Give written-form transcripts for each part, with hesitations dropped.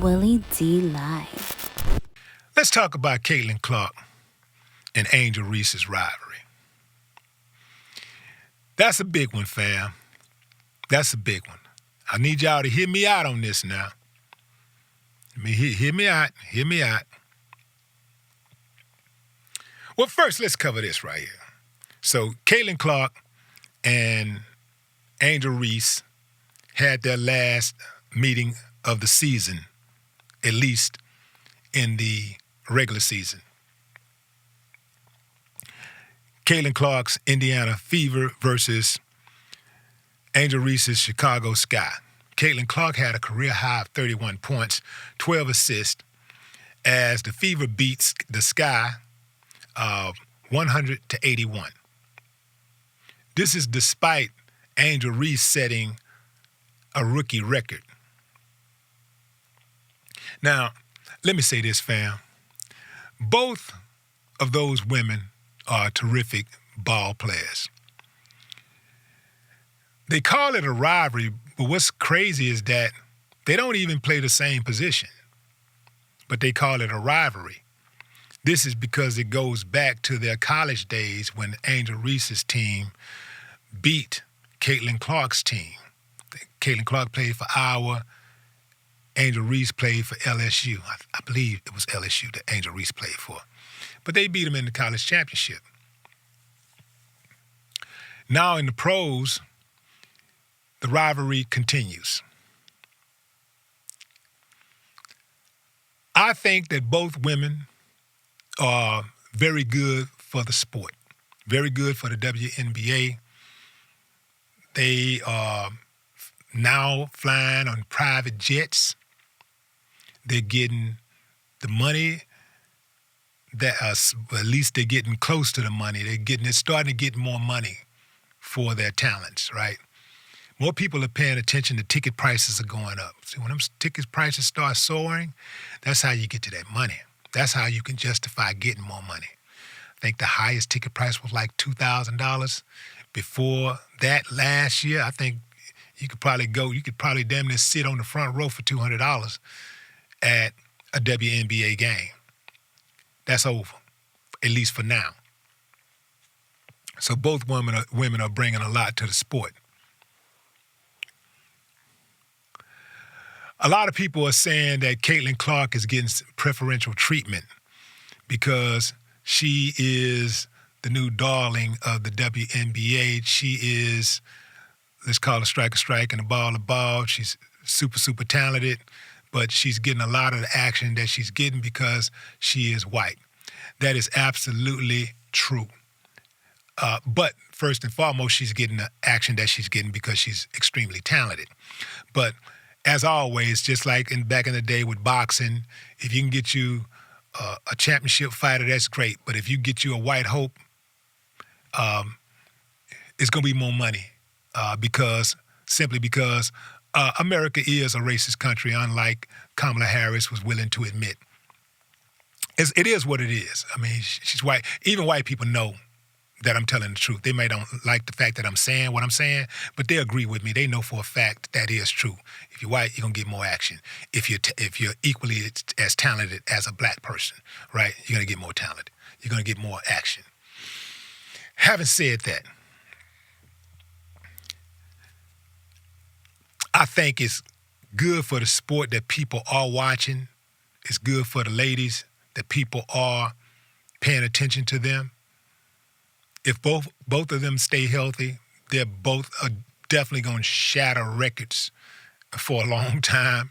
Willie D Live. Let's talk about Caitlin Clark and Angel Reese's rivalry. That's a big one, fam. That's a big one. I need y'all to hear me out on this now. Hear me out. Hear me out. Well, first, let's cover this right here. So, Caitlin Clark and Angel Reese had their last meeting of the season, at least in the regular season. Caitlin Clark's Indiana Fever versus Angel Reese's Chicago Sky. Caitlin Clark had a career high of 31 points, 12 assists, as the Fever beats the Sky 100-81. This is despite Angel Reese setting a rookie record. Now, let me say this, fam. Both of those women are terrific ball players. They call it a rivalry, but what's crazy is that they don't even play the same position, but they call it a rivalry. This is because it goes back to their college days when Angel Reese's team beat Caitlin Clark's team. Caitlin Clark played for Iowa. Angel Reese played for LSU. I believe it was LSU that Angel Reese played for. But they beat him in the college championship. Now in the pros, the rivalry continues. I think that both women are very good for the sport, very good for the WNBA. They are now flying on private jets. They're getting the money that, at least they're getting close to the money. They're starting to get more money for their talents, right? More people are paying attention. The ticket prices are going up. See, when them ticket prices start soaring, that's how you get to that money. That's how you can justify getting more money. I think the highest ticket price was like $2,000. Before that, last year, I think you could probably damn near sit on the front row for $200 at a WNBA game. That's over, at least for now. So both women are bringing a lot to the sport. A lot of people are saying that Caitlin Clark is getting preferential treatment because she is the new darling of the WNBA. She is, let's call a strike and a ball. She's super, super talented, but she's getting a lot of the action that she's getting because she is white. That is absolutely true. But first and foremost, she's getting the action that she's getting because she's extremely talented. But as always, just like back in the day with boxing, if you can get you a championship fighter, that's great. But if you get you a white hope, it's going to be more money simply because America is a racist country, unlike Kamala Harris was willing to admit. It is what it is. I mean, she's white. Even white people know that I'm telling the truth. They may don't like the fact that I'm saying what I'm saying, but they agree with me. They know for a fact that is true. If you're white, you're gonna get more action. If you're equally as talented as a black person, right? You're gonna get more talented. You're gonna get more action. Having said that, I think it's good for the sport that people are watching. It's good for the ladies that people are paying attention to them. If both of them stay healthy, they're both definitely going to shatter records for a long time.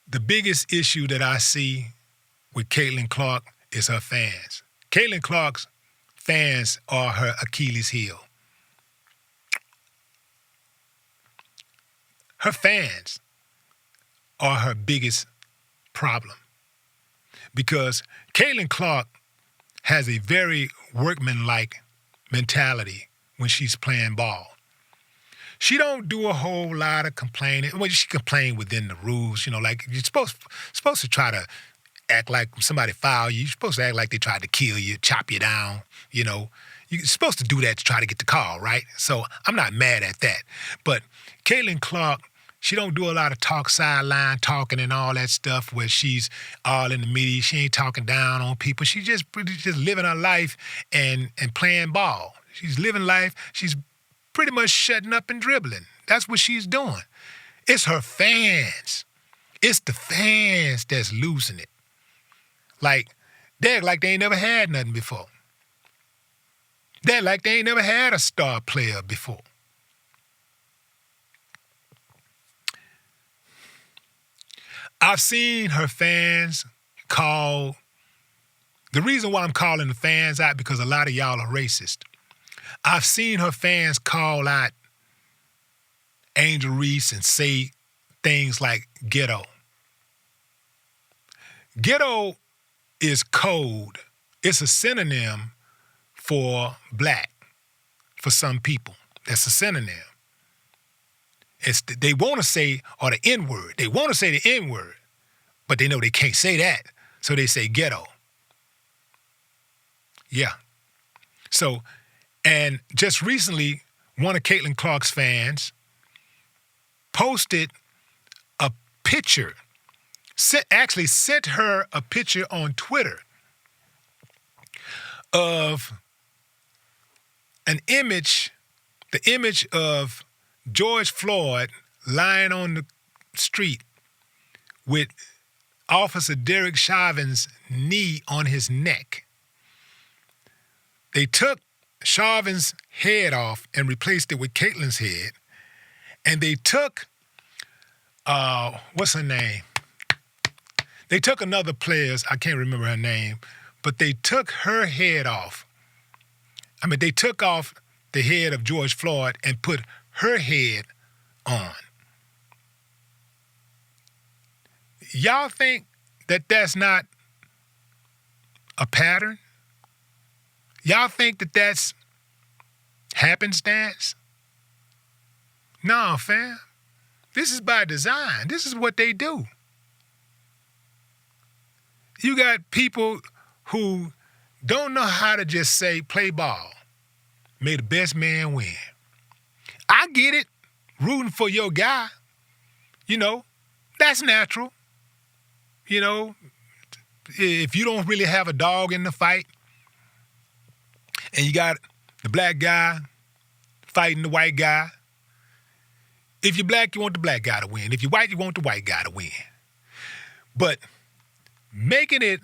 The biggest issue that I see with Caitlin Clark is her fans. Caitlin Clark's fans are her Achilles heel. Her fans are her biggest problem because Caitlin Clark has a very workmanlike mentality when she's playing ball. She don't do a whole lot of complaining. Well, she complain within the rules, like you're supposed to try to act like somebody foul you. You're supposed to act like they tried to kill you, chop you down, You're supposed to do that to try to get the call, right? So I'm not mad at that. But Caitlin Clark, She don't do a lot of sideline talking and all that stuff where she's all in the media. She ain't talking down on people. She just living her life and playing ball. She's living life. She's pretty much shutting up and dribbling. That's what she's doing. It's her fans. It's the fans that's losing it. Like, they act like they ain't never had nothing before. They act like they ain't never had a star player before. I've seen her fans call. The reason why I'm calling the fans out, because a lot of y'all are racist. I've seen her fans call out Angel Reese and say things like ghetto. Ghetto is code. It's a synonym for black for some people. That's a synonym. They want to say, or the N-word. They want to say the N-word, but they know they can't say that, so they say ghetto. Yeah. So, and just recently, one of Caitlin Clark's fans posted a picture, actually sent her a picture on Twitter of an image, the image of George Floyd lying on the street with Officer Derek Chauvin's knee on his neck. They took Chauvin's head off and replaced it with Caitlin's head. And they took, what's her name? They took another player's, I can't remember her name, but they took her head off. I mean, they took off the head of George Floyd and put her head on. Y'all think that that's not a pattern? Y'all think that that's happenstance? No, fam. This is by design. This is what they do. You got people who don't know how to just say, play ball. May the best man win. I get it. Rooting for your guy. You know, that's natural. You know, if you don't really have a dog in the fight and you got the black guy fighting the white guy, if you're black, you want the black guy to win. If you're white, you want the white guy to win. But making it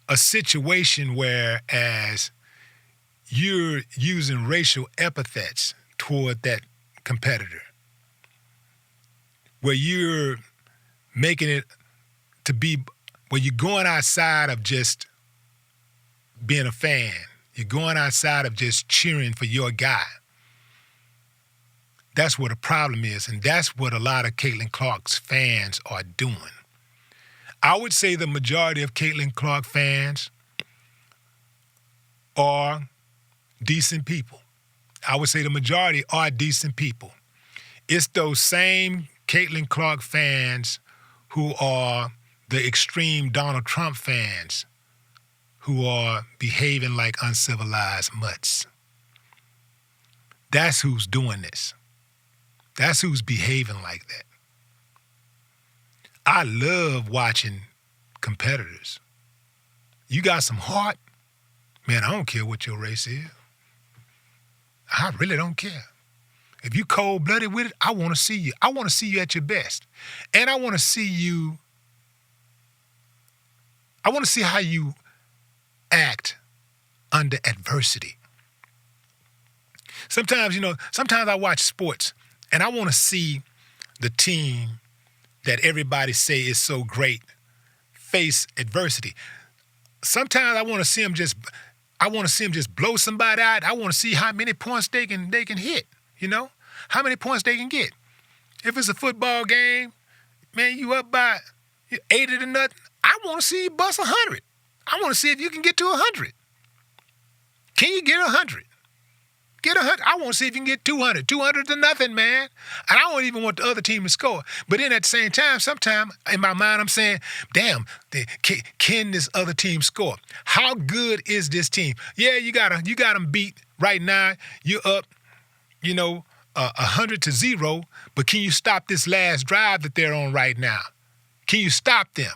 a situation where as you're using racial epithets toward that competitor, where you're making it to be, where you're going outside of just being a fan, you're going outside of just cheering for your guy. That's what the problem is, and that's what a lot of Caitlin Clark's fans are doing. I would say the majority of Caitlin Clark fans are decent people. I would say the majority are decent people. It's those same Caitlin Clark fans who are the extreme Donald Trump fans who are behaving like uncivilized mutts. That's who's doing this. That's who's behaving like that. I love watching competitors. You got some heart? Man, I don't care what your race is. I really don't care. If you cold-blooded with it, I want to see you. I want to see you at your best. And I want to see you, I want to see how you act under adversity. Sometimes I watch sports and I want to see the team that everybody say is so great face adversity. Sometimes I want to see them just blow somebody out. I want to see how many points they can hit, how many points they can get. If it's a football game, man, you up by 80 to nothing, I want to see you bust 100. I want to see if you can get to 100. Can you get 100? Get 100. I want to see if you can get 200. 200 to nothing, man. And I don't even want the other team to score. But then at the same time, sometimes in my mind, I'm saying, damn, can this other team score? How good is this team? Yeah, you got them beat right now. You're up, 100-0, but can you stop this last drive that they're on right now? Can you stop them?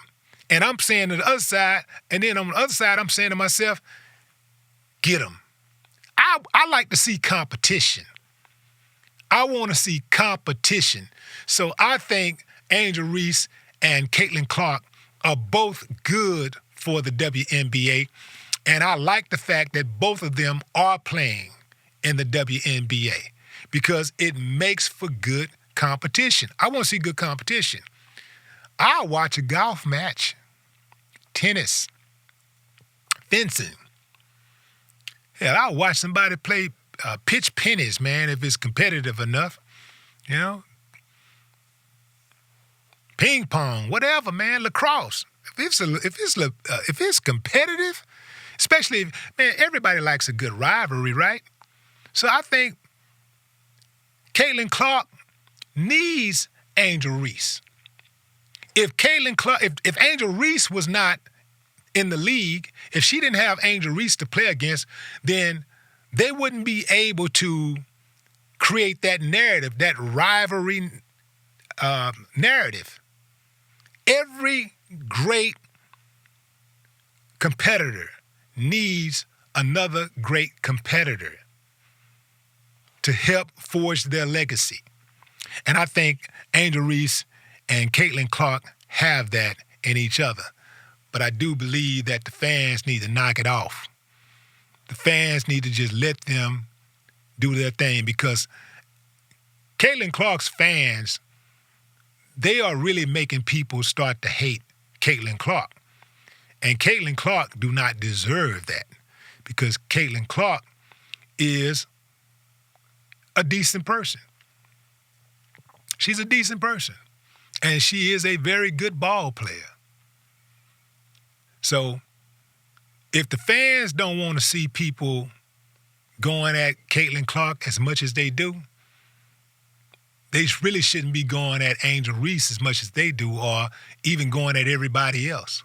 And I'm saying to the other side, and then on the other side, I'm saying to myself, get them. I like to see competition. I want to see competition. So I think Angel Reese and Caitlin Clark are both good for the WNBA, and I like the fact that both of them are playing in the WNBA because it makes for good competition. I want to see good competition. I'll watch a golf match, tennis, fencing. Hell, I'll watch somebody play pitch pennies, man, if it's competitive enough. You know, ping pong, whatever, man, lacrosse. If it's competitive, especially man, everybody likes a good rivalry, right? So I think Caitlin Clark needs Angel Reese. If Angel Reese was not in the league, if she didn't have Angel Reese to play against, then they wouldn't be able to create that narrative, that rivalry narrative. Every great competitor needs another great competitor to help forge their legacy. And I think Angel Reese and Caitlin Clark have that in each other. But I do believe that the fans need to knock it off. The fans need to just let them do their thing because Caitlin Clark's fans, they are really making people start to hate Caitlin Clark. And Caitlin Clark do not deserve that because Caitlin Clark is a decent person. She's a decent person. And she is a very good ball player. So if the fans don't want to see people going at Caitlin Clark as much as they do, they really shouldn't be going at Angel Reese as much as they do or even going at everybody else.